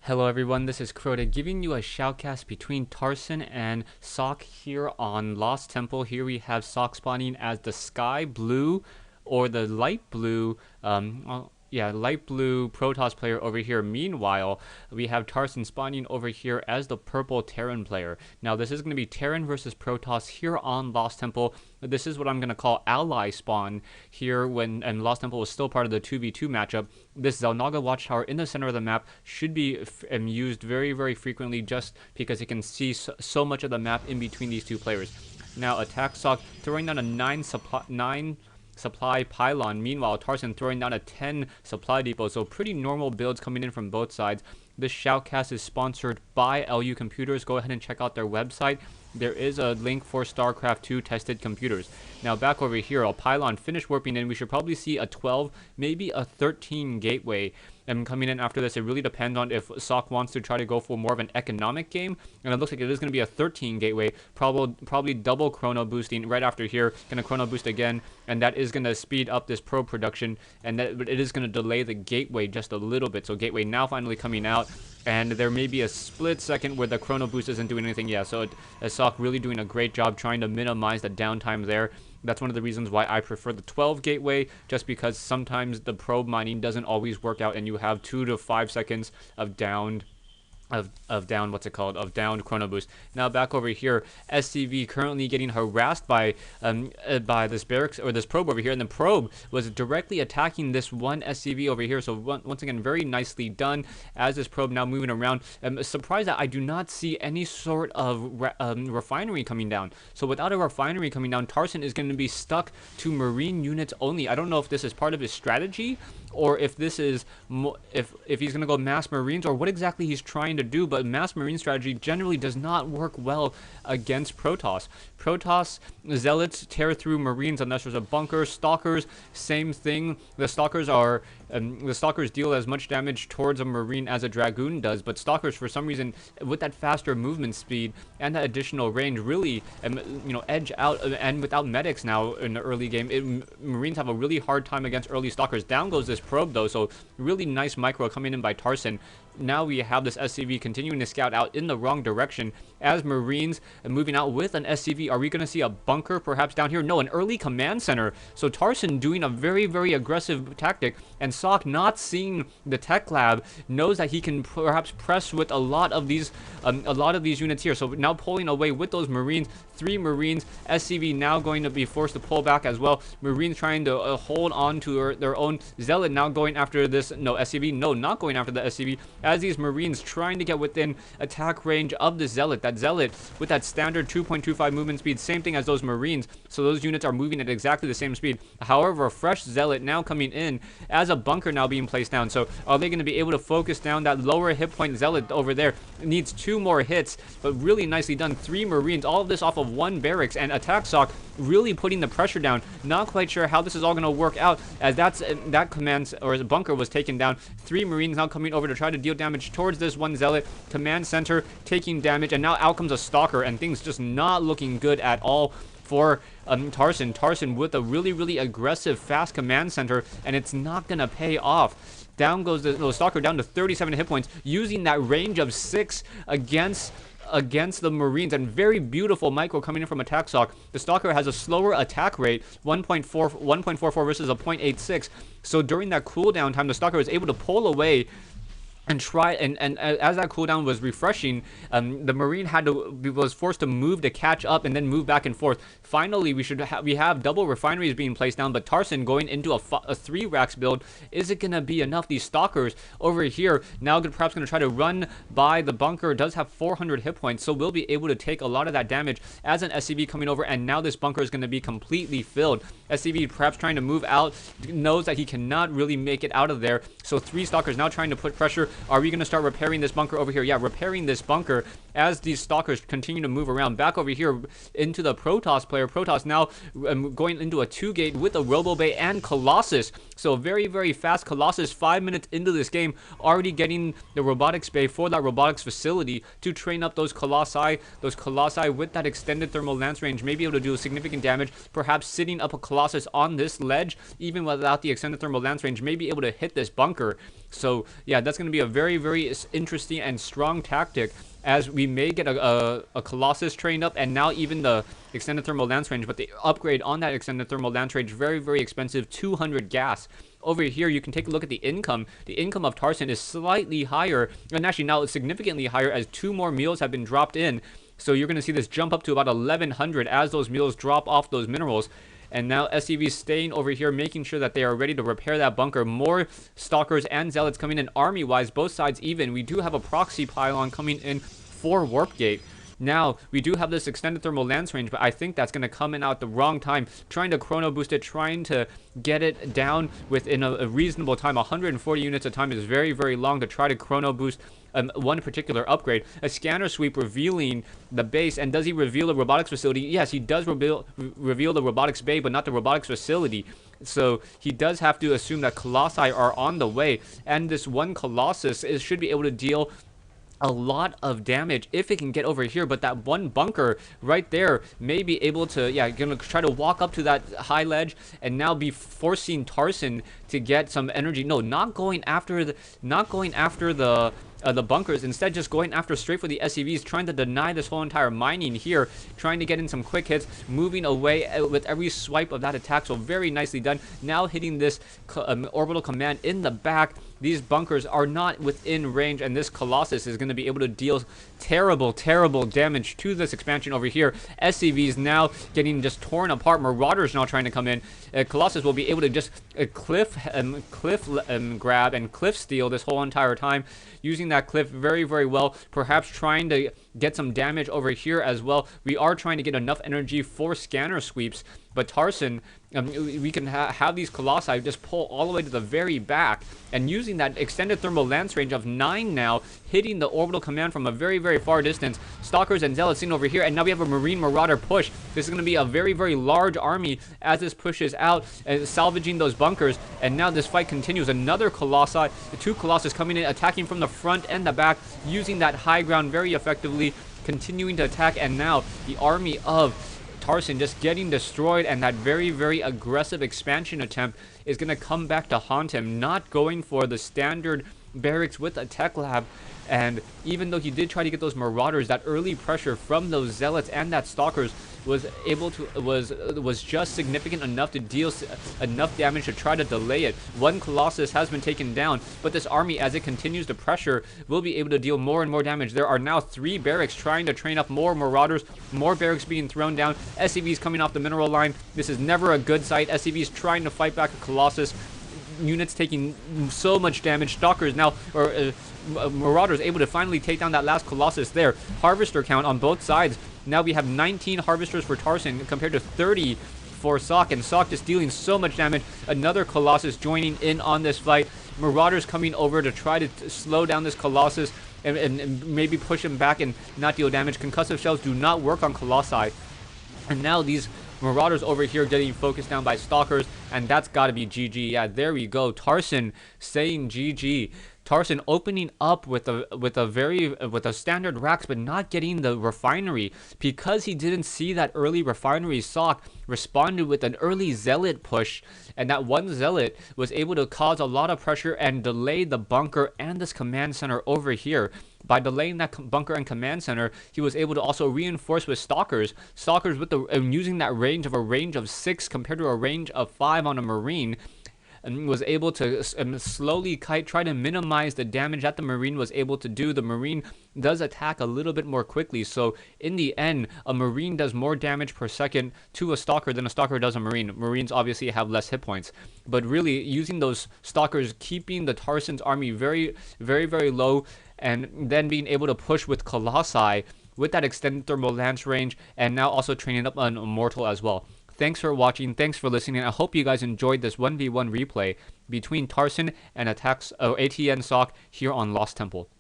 Hello everyone, this is Crota giving you a shoutcast between Tarson and Socke here on Lost Temple. Here we have Socke spawning as the sky blue or the light blue, light blue Protoss player over here. Meanwhile, we have Tarson spawning over here as the purple Terran player. Now this is going to be Terran versus Protoss here on Lost Temple. This is what I'm going to call ally spawn here and Lost Temple was still part of the 2v2 matchup. This Xel'Naga watchtower in the center of the map should be used very, very frequently just because it can see so much of the map in between these two players. Now aTnSocke throwing down a 9 supply pylon. Meanwhile, Tarson throwing down a 10 supply depot. So pretty normal builds coming in from both sides. This shoutcast is sponsored by LU Computers. Go ahead and check out their website. There is a link for StarCraft 2 tested computers. Now back over here, a pylon finished warping in. We should probably see a 12, maybe a 13 gateway coming in after this. It really depends on if Socke wants to try to go for more of an economic game. And it looks like it is going to be a 13 gateway, probably double chrono boosting right after here. Going to chrono boost again, and that is going to speed up this probe production, and that it is going to delay the gateway just a little bit. So gateway now finally coming out. And there may be a split second where the chrono boost isn't doing anything. Yeah, so Socke really doing a great job trying to minimize the downtime there. That's one of the reasons why I prefer the 12 gateway, just because sometimes the probe mining doesn't always work out and you have 2 to 5 seconds of downed chrono boost. Now back over here, SCV currently getting harassed by this barracks or this probe over here, and the probe was directly attacking this one SCV over here. So once again, very nicely done as this probe now moving around. I'm surprised that I do not see any sort of refinery coming down. So without a refinery coming down, Tarson is going to be stuck to marine units only. I don't know if this is part of his strategy or if this is if he's going to go mass marines or what exactly he's trying to do, but mass marine strategy generally does not work well against Protoss. Protoss zealots tear through marines unless there's a bunker. Stalkers, same thing. The stalkers deal as much damage towards a marine as a dragoon does, but stalkers for some reason with that faster movement speed and that additional range really edge out, and without medics now in the early game, marines have a really hard time against early stalkers. Down goes this probe though, so really nice micro coming in by Tarson. Now we have this SCV continuing to scout out in the wrong direction as marines moving out with an SCV. Are we going to see a bunker perhaps down here? No, an early command center. So Tarson doing a very, very aggressive tactic, and Socke, not seeing the tech lab, knows that he can perhaps press with a lot of these units here. So now pulling away with those marines, 3 marines. SCV now going to be forced to pull back as well. Marines trying to hold on to their own. Zealot now going after this. No, SCV. No, not going after the SCV. As these marines trying to get within attack range of the Zealot. That Zealot with that standard 2.25 movement speed, same thing as those marines. So those units are moving at exactly the same speed. However, a fresh Zealot now coming in as a bunker now being placed down. So are they going to be able to focus down that lower hit point Zealot over there? It needs 2 more hits, but really nicely done. 3 marines, all of this off of 1 barracks, and aTnSocke really putting the pressure down. Not quite sure how this is all going to work out, as that command or bunker was taken down. 3 marines now coming over to try to deal damage towards this one Zealot. Command center taking damage, and now out comes a stalker, and things just not looking good at all for Tarson. Tarson with a really, really aggressive fast command center, and it's not going to pay off. Down goes the stalker down to 37 hit points, using that range of 6 against the marines, and very beautiful micro coming in from aTnSocke. The stalker has a slower attack rate, 1.44 versus a 0.86. So during that cooldown time, the stalker was able to pull away and try, and as that cooldown was refreshing, the marine was forced to move to catch up and then move back and forth. Finally, we have double refineries being placed down, but Tarson going into a 3 racks build. Is it gonna be enough? These stalkers over here now perhaps gonna try to run by the bunker. It does have 400 hit points, so we'll be able to take a lot of that damage as an SCV coming over, and now this bunker is gonna be completely filled. SCV perhaps trying to move out, knows that he cannot really make it out of there, so 3 stalkers now trying to put pressure. Are we going to start repairing this bunker over here? Yeah, repairing this bunker as these stalkers continue to move around. Back over here into the Protoss player. Protoss now going into a 2-gate with a Robo Bay and Colossus. So very, very fast Colossus, 5 minutes into this game, already getting the robotics bay for that robotics facility to train up those Colossi. Those Colossi with that extended thermal lance range may be able to do significant damage. Perhaps sitting up a Colossus on this ledge, even without the extended thermal lance range, may be able to hit this bunker. So yeah, that's going to be a very, very interesting and strong tactic, as we may get a Colossus trained up, and now even the extended thermal lance range, but the upgrade on that extended thermal lance range, very, very expensive, 200 gas. Over here, you can take a look at the income. The income of Tarson is slightly higher, and actually now it's significantly higher, as 2 more meals have been dropped in. So you're going to see this jump up to about 1100 as those meals drop off those minerals. And now SCV staying over here, making sure that they are ready to repair that bunker. More stalkers and zealots coming in army-wise, both sides even. We do have a proxy pylon coming in for Warp Gate. Now, we do have this extended thermal lance range, but I think that's going to come in at the wrong time. Trying to chrono boost it, trying to get it down within a reasonable time. 140 units a time is very, very long to try to chrono boost one particular upgrade. A scanner sweep revealing the base, and does he reveal the robotics facility? Yes, he does reveal the robotics bay, but not the robotics facility. So he does have to assume that Colossi are on the way, and this one Colossus should be able to deal a lot of damage if it can get over here. But that one bunker right there may be able to, yeah, gonna try to walk up to that high ledge and now be forcing Tarson to get some energy. No, not going after the bunkers, instead just going after straight for the SCVs, trying to deny this whole entire mining here, trying to get in some quick hits, moving away with every swipe of that attack. So very nicely done. Now hitting this orbital command in the back. These bunkers are not within range, and this Colossus is going to be able to deal terrible, terrible damage to this expansion over here. SCVs now getting just torn apart. Marauders now trying to come in. Colossus will be able to just cliff grab and cliff steal this whole entire time, using that cliff very, very well. Perhaps trying to get some damage over here as well. We are trying to get enough energy for scanner sweeps, but Tarson, we can have these Colossi just pull all the way to the very back, and using that extended thermal lance range of 9 now, hitting the orbital command from a very, very far distance. Stalkers and Zealots seen over here, and now we have a Marine Marauder push. This is going to be a very, very large army as this pushes out, salvaging those bunkers, and now this fight continues. Another Colossi, the 2 Colossus coming in, attacking from the front and the back, using that high ground very effectively, continuing to attack, and now the army of Tarson just getting destroyed, and that very, very aggressive expansion attempt is going to come back to haunt him, not going for the standard barracks with a tech lab. And even though he did try to get those Marauders, that early pressure from those Zealots and that Stalkers was just significant enough to deal enough damage to try to delay it. One Colossus has been taken down, but this army, as it continues to pressure, will be able to deal more and more damage. There are now 3 barracks trying to train up more Marauders, more barracks being thrown down, SCVs coming off the mineral line. This is never a good sight. SCVs trying to fight back a Colossus. Units taking so much damage. Stalkers now, or Marauders able to finally take down that last Colossus there. Harvester count on both sides. Now we have 19 Harvesters for Tarson compared to 30 for SocKe, and SocKe just dealing so much damage. Another Colossus joining in on this fight. Marauders coming over to try to slow down this Colossus and maybe push him back and not deal damage. Concussive shells do not work on Colossi. And now these Marauders over here getting focused down by Stalkers, and that's got to be GG. Yeah, there we go. Tarson saying GG. Tarson opening up with a standard racks, but not getting the refinery because he didn't see that early refinery. SocKe responded with an early Zealot push, and that one Zealot was able to cause a lot of pressure and delay the bunker and this command center over here. By delaying that bunker and command center, he was able to also reinforce with Stalkers. Stalkers with using that range of 6 compared to a range of 5 on a Marine, and was able to slowly try to minimize the damage that the Marine was able to do. The Marine does attack a little bit more quickly, so in the end, a Marine does more damage per second to a Stalker than a Stalker does a Marine. Marines obviously have less hit points, but really using those Stalkers, keeping the Tarson's army very, very, very low, and then being able to push with Colossi with that extended thermal lance range, and now also training up an Immortal as well. Thanks for watching. Thanks for listening. I hope you guys enjoyed this 1v1 replay between Tarson and aTnSocke here on Lost Temple.